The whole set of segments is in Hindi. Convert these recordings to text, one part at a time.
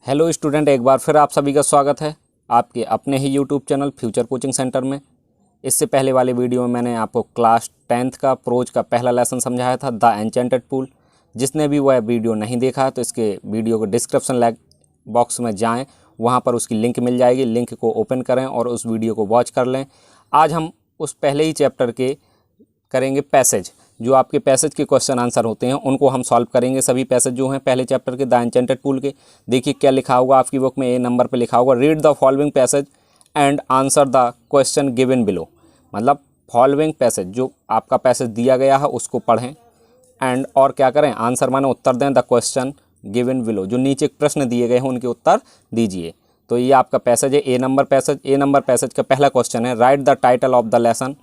हेलो स्टूडेंट, एक बार फिर आप सभी का स्वागत है आपके अपने ही YouTube channel future coaching centre में। इससे पहले वाले वीडियो में मैंने आपको क्लास 10th का प्रोज का पहला लेसन समझाया था, द एन्चेंटेड पूल। जिसने भी वह वीडियो नहीं देखा तो इसके वीडियो को डिस्क्रिप्शन बॉक्स में जाएं, वहां पर उसकी लिंक मिल जाएगी। लिंक को ओपन करें और उस वीडियो को वॉच कर लें। आज हम उस पहले ही चैप्टर के करेंगे पैसेज। जो आपके पैसेज के क्वेश्चन आंसर होते हैं उनको हम सॉल्व करेंगे। सभी पैसेज जो हैं पहले चैप्टर के द एन्चेंटेड पूल के, देखिए क्या लिखा होगा आपकी बुक में। ए नंबर पे लिखा होगा read the following passage and answer the question given below. मतलब फॉलोइंग पैसेज, जो आपका पैसेज दिया गया है उसको पढ़ें एंड और क्या करें, आंसर माने उत्तर दें द क्वेश्चन गिवन बिलो। जो नीचे प्रश्न दिए गए हैं उनके उत्तर दीजिए। तो ये आपका पैसेज है A number passage. A number passage का पहला क्वेश्चन है write the title of the lesson,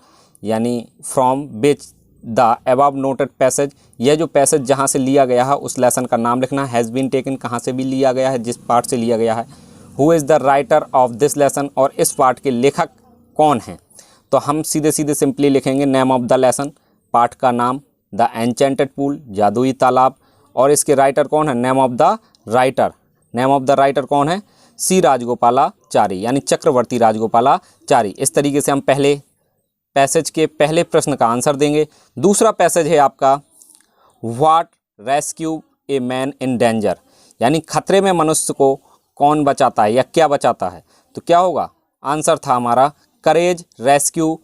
यानी from which the above noted passage. यह जो पैसेज जहाँ से लिया गया है उस लेसन का नाम लिखना। हैज़ बीन टेकन, कहाँ से भी लिया गया है, जिस पार्ट से लिया गया है। Who is the writer of this lesson, और इस पार्ट के लेखक कौन हैं। तो हम सीधे सीधे सिंपली लिखेंगे name of the lesson, part का नाम द एन्चेंटेड पूल, जादुई तालाब। और इसके राइटर कौन है, name of the writer. Name of the writer कौन है, सी राजगोपालाचारी, यानी चक्रवर्ती राजगोपालाचारी। इस तरीके से हम पहले पैसेज के पहले प्रश्न का आंसर देंगे। दूसरा पैसेज है आपका what rescue a man in danger, यानी खतरे में मनुष्य को कौन बचाता है या क्या बचाता है। तो क्या होगा, आंसर था हमारा courage rescue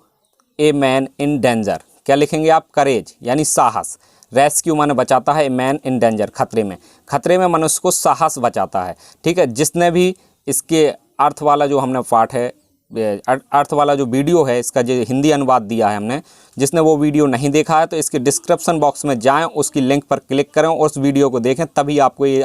a man in danger. क्या लिखेंगे आप, करेज यानी साहस, रेस्क्यू माने बचाता है, ए मैन इन डेंजर खतरे में। खतरे में मनुष्य को साहस बचाता है। ठीक है, जिसने भी इसके अर्थ वाला जो हमने पाठ है, अर्थ वाला जो वीडियो है, इसका जो हिंदी अनुवाद दिया है हमने, जिसने वो वीडियो नहीं देखा है तो इसके डिस्क्रिप्शन बॉक्स में जाएं, उसकी लिंक पर क्लिक करें और उस वीडियो को देखें, तभी आपको ये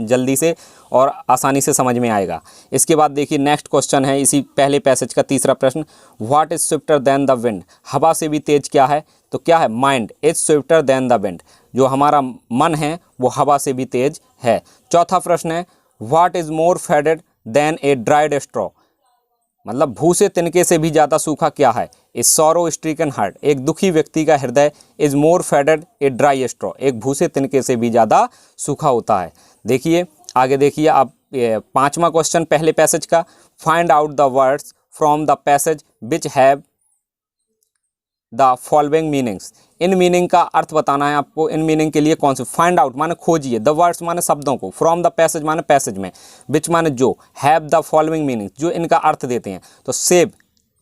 जल्दी से और आसानी से समझ में आएगा। इसके बाद देखिए नेक्स्ट क्वेश्चन है इसी पहले पैसेज का तीसरा प्रश्न, what is swifter than the wind. हवा से भी तेज क्या है, तो क्या है, mind is swifter than the wind. जो हमारा मन है वो हवा से भी तेज है। चौथा प्रश्न है what is more faded than a dried straw, मतलब भूसे तिनके से भी ज़्यादा सूखा क्या है। ए सॉरो स्ट्रीकन हार्ट, एक दुखी व्यक्ति का हृदय is more faded a dry straw, एक भूसे तिनके से भी ज़्यादा सूखा होता है। देखिए आगे देखिए आप, पांचवा क्वेश्चन पहले पैसेज का, find out the words from the passage which have the following meanings. In meaning का अर्थ बताना है आपको। इन मीनिंग के लिए कौन से, फाइंड आउट माने खोजिए, द वर्ड्स माने शब्दों को, फ्रॉम द पैसेज माने पैसेज में, विच माने जो, हैव द फॉलोइंग मीनिंग्स जो इनका अर्थ देते हैं। तो सेव,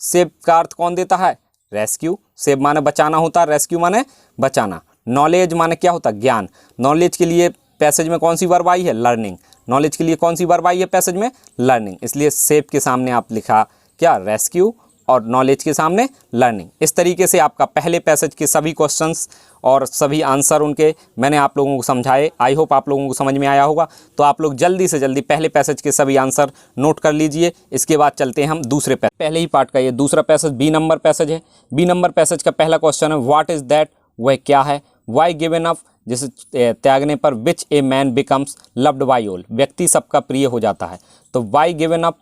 सेव का अर्थ कौन देता है, रेस्क्यू। सेव माने बचाना होता है, रेस्क्यू माने बचाना। नॉलेज माने क्या होता है, ज्ञान। नॉलेज के लिए पैसेज में कौन सी वर्ब आई है, लर्निंग। नॉलेज के लिए कौन सी वर्ब आई है पैसेज में, लर्निंग। इसलिए सेव के सामने आप लिखा क्या, रेस्क्यू, और नॉलेज के सामने लर्निंग। इस तरीके से आपका पहले पैसेज के सभी क्वेश्चंस और सभी आंसर उनके मैंने आप लोगों को समझाए। आई होप आप लोगों को समझ में आया होगा। तो आप लोग जल्दी से जल्दी पहले पैसेज के सभी आंसर नोट कर लीजिए। इसके बाद चलते हैं हम दूसरे पैसेज। पहले ही पार्ट का ये दूसरा पैसेज बी नंबर पैसेज है। बी नंबर पैसेज का पहला क्वेश्चन है व्हाट इज़ दैट, वह क्या है। वाई गिवन अप, जिसे त्यागने पर, which a man becomes loved by all, व्यक्ति सबका प्रिय हो जाता है। तो वाई गिवन अप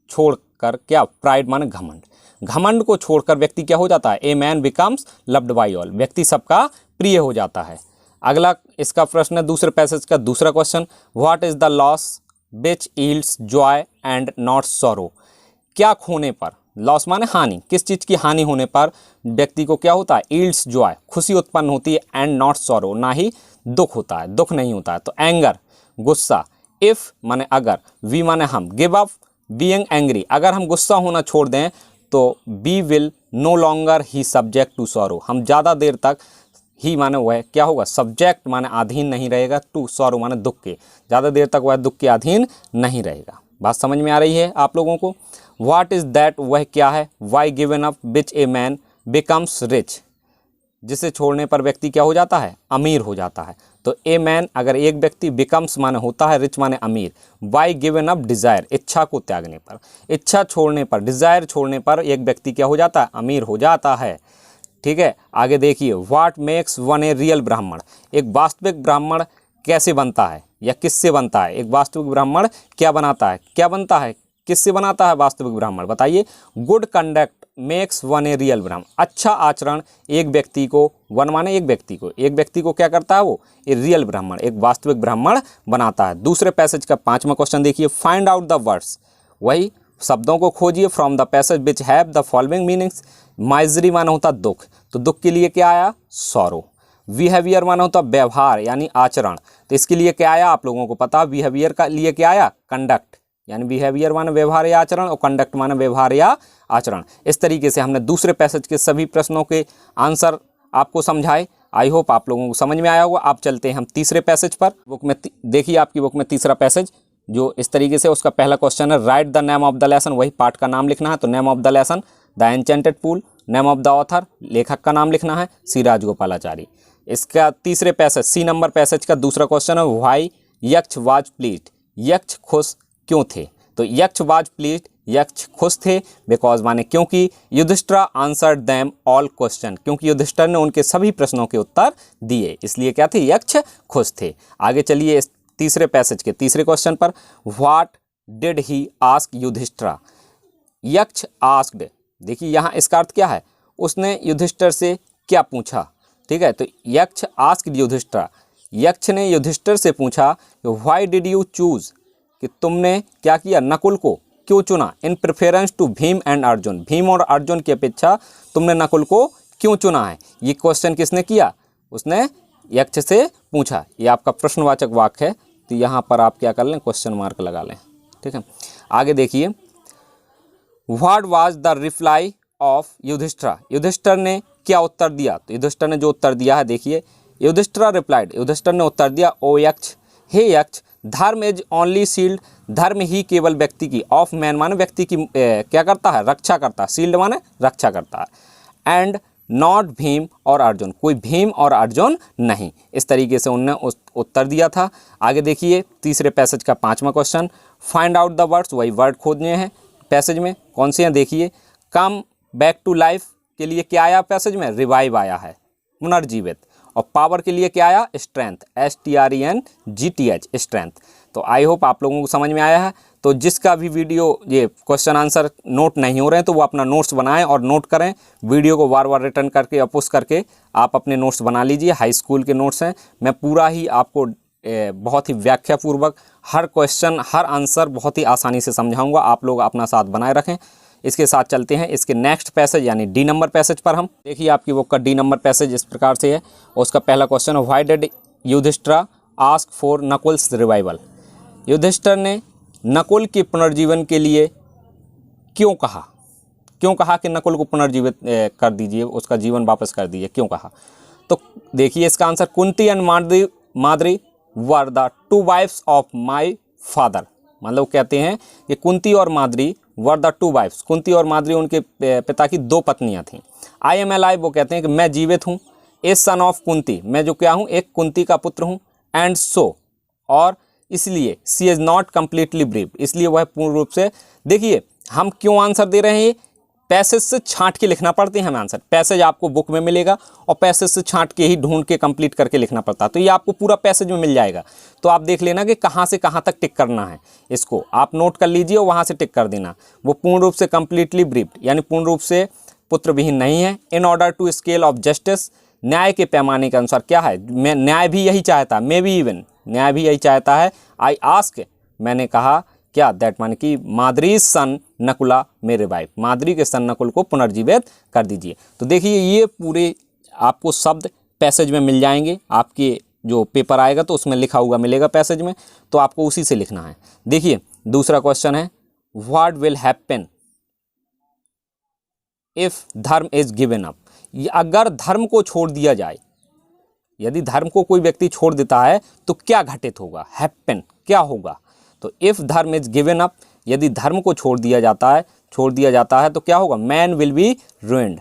छोड़कर क्या, प्राइड माने घमंड। घमंड को छोड़कर व्यक्ति क्या हो जाता है, ए man becomes loved by all, व्यक्ति सबका प्रिय हो जाता है। अगला इसका प्रश्न है दूसरे पैसेज का दूसरा question, what is the loss which yields Joy and not sorrow. क्या खोने पर, लॉस माने हानि, किस चीज़ की हानि होने पर व्यक्ति को क्या होता है, यील्ड्स जॉय, खुशी उत्पन्न होती है, एंड नॉट सॉरो, ना ही दुख होता है, दुख नहीं होता है। तो एंगर, गुस्सा। इफ़ माने अगर, वी माने हम, गिव अप बीइंग एंग्री, अगर हम गुस्सा होना छोड़ दें तो be will no longer he subject to sorrow, हम ज़्यादा देर तक, ही माने वह क्या होगा, सब्जेक्ट माने अधीन नहीं रहेगा, टू सॉरो माने दुख के, ज़्यादा देर तक वह दुख के अधीन नहीं रहेगा। बात समझ में आ रही है आप लोगों को। व्हाट इज़ दैट, वह क्या है। Why given up which a man becomes rich, जिसे छोड़ने पर व्यक्ति क्या हो जाता है, अमीर हो जाता है। तो ए मैन अगर एक व्यक्ति, बिकम्स माने होता है, रिच माने अमीर। वाई गिवन अप डिज़ायर, इच्छा को त्यागने पर, इच्छा छोड़ने पर, डिज़ायर छोड़ने पर एक व्यक्ति क्या हो जाता है, अमीर हो जाता है। ठीक है, आगे देखिए what makes one a real ब्राह्मण, एक वास्तविक ब्राह्मण कैसे बनता है या किससे बनता है। एक वास्तविक ब्राह्मण क्या बनाता है, क्या बनता है, किससे बनाता है वास्तविक ब्राह्मण, बताइए। Good conduct makes one a real ब्राह्मण, अच्छा आचरण एक व्यक्ति को, वन माने एक व्यक्ति को क्या करता है, वो ए रियल ब्राह्मण, एक वास्तविक ब्राह्मण बनाता है। दूसरे पैसेज का 5वां क्वेश्चन देखिए, फाइंड आउट द वर्ड्स, वही शब्दों को खोजिए from the passage which have the following meanings. Misery माना होता दुख, तो दुख के लिए क्या आया, सॉरो। बिहेवियर माना होता व्यवहार यानी आचरण, तो इसके लिए क्या आया, आप लोगों को पता, बिहेवियर का लिए क्या आया, कंडक्ट, यानी बिहेवियर माना व्यवहार या आचरण और कंडक्ट माना व्यवहार या आचरण। इस तरीके से हमने दूसरे पैसेज के सभी प्रश्नों के आंसर आपको समझाए। आई होप आप लोगों को समझ में आया होगा। आप चलते हैं हम तीसरे पैसेज पर। बुक में देखिए, आपकी बुक में तीसरा पैसेज जो इस तरीके से, उसका पहला क्वेश्चन है write the name of the lesson, वही पाठ का नाम लिखना है। तो name of the lesson the enchanted pool, name of the author, लेखक का नाम लिखना है सी राजगोपालाचारी। इसका तीसरे पैसेज सी नंबर पैसेज का दूसरा क्वेश्चन है व्हाई यक्ष वाज प्लीज्ड, यक्ष खुश क्यों थे। तो यक्ष वाज प्लीज्ड, यक्ष खुश थे, बिकॉज माने क्योंकि Yudhishthira answered them all question, क्योंकि युधिष्ठिर ने उनके सभी प्रश्नों के उत्तर दिए, इसलिए क्या थे, यक्ष खुश थे। आगे चलिए इस तीसरे पैसेज के तीसरे क्वेश्चन पर, what did he ask Yudhishthira, Yaksha asked, देखिए यहाँ इसका अर्थ क्या है, उसने युधिष्ठिर से क्या पूछा, ठीक है। तो यक्ष आस्क्ड युधिष्ठिर, यक्ष ने युधिष्ठिर से पूछा व्हाई डिड यू चूज, कि तुमने क्या किया, नकुल को क्यों चुना, in preference to Bhim and Arjun, Bhim और अर्जुन की अपेक्षा तुमने नकुल को क्यों चुना है। ये क्वेश्चन किसने किया, उसने यक्ष से पूछा। ये आपका प्रश्नवाचक वाक्य है, तो यहाँ पर आप क्या कर लें, क्वेश्चन मार्क लगा लें, ठीक है। आगे देखिए, what was the reply of Yudhishthira, Yudhishthira ने क्या उत्तर दिया। तो युधिष्ठिर ने जो उत्तर दिया है देखिए, युधिष्ठिर रिप्लाइड, युधिष्ठिर ने उत्तर दिया, ओ यक्ष, हे यक्ष, धर्म इज ओनली शील्ड, धर्म ही केवल व्यक्ति की, ऑफ मैन माने व्यक्ति की क्या करता है, रक्षा करता है, शील्ड माने रक्षा करता है, एंड नॉट भीम और अर्जुन, कोई भीम और अर्जुन नहीं। इस तरीके से उनने उत्तर दिया था। आगे देखिए तीसरे पैसेज का 5वां question, find out the words, वही वर्ड खोजने हैं पैसेज में, कौन से हैं देखिए, कम बैक टू लाइफ के लिए क्या आया पैसेज में, रिवाइव आया है, पुनर्जीवित, और पावर के लिए क्या आया, स्ट्रेंथ, STRENGTH, स्ट्रेंथ। तो आई होप आप लोगों को समझ में आया है। तो जिसका भी वीडियो ये क्वेश्चन आंसर नोट नहीं हो रहे हैं तो वो अपना नोट्स बनाएं और नोट करें, वीडियो को बार बार रिटर्न करके या पुश करके आप अपने नोट्स बना लीजिए। हाई स्कूल के नोट्स हैं, मैं पूरा ही आपको बहुत ही व्याख्यापूर्वक हर क्वेश्चन हर आंसर बहुत ही आसानी से समझाऊंगा, आप लोग अपना साथ बनाए रखें। इसके साथ चलते हैं इसके नेक्स्ट पैसेज यानी डी नंबर पैसेज पर। हम देखिए आपकी बुक का डी नंबर पैसेज इस प्रकार से है, और उसका पहला क्वेश्चन है why did Yudhishthira ask for Nakul's revival, Yudhishthira ने नकुल के पुनर्जीवन के लिए क्यों कहा कि नकुल को पुनर्जीवित कर दीजिए, उसका जीवन वापस कर दीजिए, क्यों कहा। तो देखिए इसका answer, Kunti and Madri were the two wives of my father, मतलब कहते हैं कि कुंती और Madri were the two wives, Kunti और माद्री उनके पिता की 2 पत्नियां थीं। आई एम अलाइव, वो कहते हैं कि मैं जीवित हूँ, ए सन ऑफ कुंती, मैं जो क्या हूँ, एक कुंती का पुत्र हूँ, एंड सो, और इसलिए सी इज़ नॉट कम्प्लीटली ब्रीव, इसलिए वह पूर्ण रूप से, देखिए हम क्यों आंसर दे रहे हैं, पैसेज से छांट के लिखना पड़ते हैं हमें आंसर, पैसेज आपको बुक में मिलेगा और पैसेज से छांट के ही ढूंढ के कंप्लीट करके लिखना पड़ता है, तो ये आपको पूरा पैसेज में मिल जाएगा। तो आप देख लेना कि कहाँ से कहाँ तक टिक करना है, इसको आप नोट कर लीजिए और वहाँ से टिक कर देना। वो पूर्ण रूप से कम्प्लीटली ब्रीफ्ड यानी पूर्ण रूप से पुत्र विहीन नहीं है। In order to scale of justice, न्याय के पैमाने के अनुसार क्या है, मैं न्याय भी यही चाहता, मे बी इवन न्याय भी यही चाहता है। आई आस्क, मैंने कहा क्या, दैट माने कि माद्री सन नकुला मेरे वाइफ, माद्री के सन नकुल को पुनर्जीवित कर दीजिए। तो देखिए ये पूरे आपको शब्द पैसेज में मिल जाएंगे, आपके जो पेपर आएगा तो उसमें लिखा हुआ मिलेगा पैसेज में, तो आपको उसी से लिखना है। देखिए दूसरा क्वेश्चन है व्हाट विल हैपन इफ धर्म इज गिवन अप, अगर धर्म को छोड़ दिया जाए, यदि धर्म को कोई व्यक्ति छोड़ देता है तो क्या घटित होगा, हैपन क्या होगा। तो इफ धर्म इज गिवन अप, यदि धर्म को छोड़ दिया जाता है तो क्या होगा, मैन विल बी रूइंड,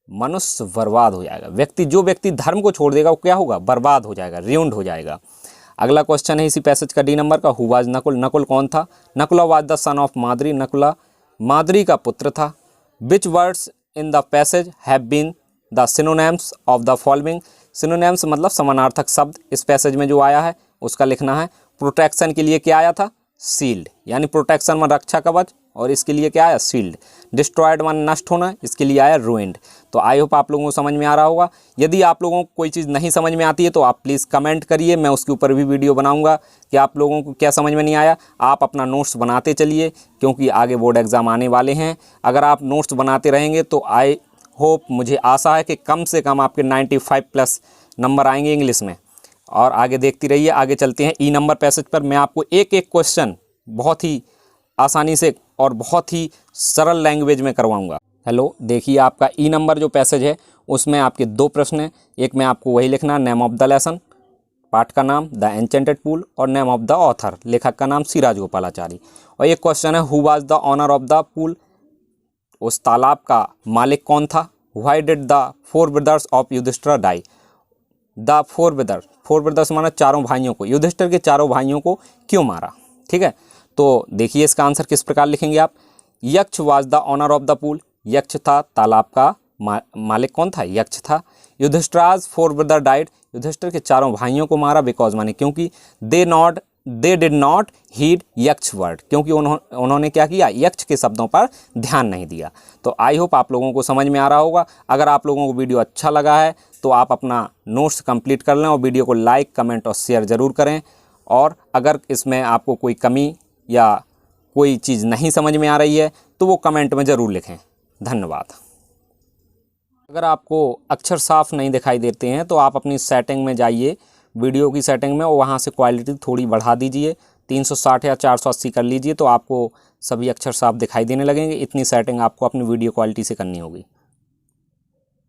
मनुष्य बर्बाद हो जाएगा। जो व्यक्ति धर्म को छोड़ देगा वो क्या होगा, बर्बाद हो जाएगा, रूइंड हो जाएगा। अगला क्वेश्चन है इसी पैसेज का डी नंबर का, हु वाज नकुल, नकुल कौन था, Nakula was the son of Madri, Nakula Madri का पुत्र था। Which words in the passage have been the synonyms of the following, synonyms मतलब समानार्थक शब्द इस पैसेज में जो आया है उसका लिखना है। प्रोटेक्शन के लिए क्या आया था, शील्ड, यानी प्रोटेक्शन में रक्षा कवच, और इसके लिए क्या आया शील्ड। डिस्ट्रॉयड मान नष्ट होना, इसके लिए आया रूइंड। तो आई होप आप लोगों को समझ में आ रहा होगा। यदि आप लोगों को कोई चीज़ नहीं समझ में आती है तो आप प्लीज़ कमेंट करिए, मैं उसके ऊपर भी वीडियो बनाऊंगा कि आप लोगों को क्या समझ में नहीं आया। आप अपना नोट्स बनाते चलिए क्योंकि आगे बोर्ड एग्ज़ाम आने वाले हैं। अगर आप नोट्स बनाते रहेंगे तो आई होप, मुझे आशा है कि कम से कम आपके 95+ नंबर आएंगे इंग्लिश में। और आगे देखती रहिए। आगे चलते हैं ई नंबर पैसेज पर। मैं आपको एक एक क्वेश्चन बहुत ही आसानी से और बहुत ही सरल लैंग्वेज में करवाऊंगा। हेलो, देखिए आपका ई नंबर जो पैसेज है उसमें आपके 2 प्रश्न हैं। एक में आपको वही लिखना, नेम ऑफ द लेसन, पाठ का नाम द एन्चेंटेड पूल, और नेम ऑफ द ऑथर, लेखक का नाम सी राजगोपालाचारी। और एक क्वेश्चन है who was the owner of the pool, उस तालाब का मालिक कौन था। Why did the 4 brothers of Yudhishthira die, the 4 brothers माना चारों भाइयों को, युधिष्ठिर के चारों भाइयों को क्यों मारा। ठीक है, तो देखिए इसका आंसर किस प्रकार लिखेंगे आप। Yaksha was the owner of the pool, Yaksha था तालाब का मालिक कौन था, यक्ष था। युधिष्ठिराज 4 ब्रदर डाइड, युधिष्ठिर के चारों भाइयों को मारा बिकॉज माने क्योंकि दे डिड नॉट हीड यक्ष वर्ड, क्योंकि उन्होंने क्या किया, यक्ष के शब्दों पर ध्यान नहीं दिया। तो आई होप आप लोगों को समझ में आ रहा होगा। अगर आप लोगों को वीडियो अच्छा लगा है तो आप अपना नोट्स कंप्लीट कर लें और वीडियो को लाइक, कमेंट और शेयर ज़रूर करें। और अगर इसमें आपको कोई कमी या कोई चीज़ नहीं समझ में आ रही है तो वो कमेंट में ज़रूर लिखें। धन्यवाद। अगर आपको अक्षर साफ नहीं दिखाई देते हैं तो आप अपनी सेटिंग में जाइए, वीडियो की सेटिंग में, और वहाँ से क्वालिटी थोड़ी बढ़ा दीजिए, 360 या 480 कर लीजिए, तो आपको सभी अक्षर साफ दिखाई देने लगेंगे। इतनी सेटिंग आपको अपनी वीडियो क्वालिटी से करनी होगी।